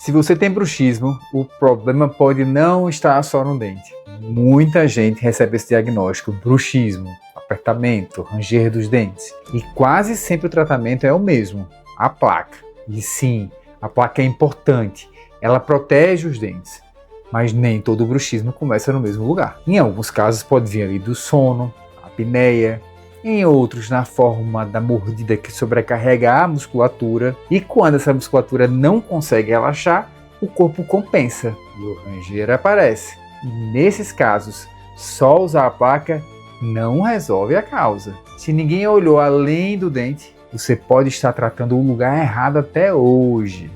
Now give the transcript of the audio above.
Se você tem bruxismo, o problema pode não estar só no dente. Muita gente recebe esse diagnóstico, bruxismo, apertamento, ranger dos dentes. E quase sempre o tratamento é o mesmo, a placa. E sim, a placa é importante, ela protege os dentes. Mas nem todo bruxismo começa no mesmo lugar. Em alguns casos pode vir ali do sono, a apneia, em outros na forma da mordida que sobrecarrega a musculatura, e quando essa musculatura não consegue relaxar, o corpo compensa e o ranger aparece. E nesses casos, só usar a placa não resolve a causa. Se ninguém olhou além do dente, você pode estar tratando o lugar errado até hoje.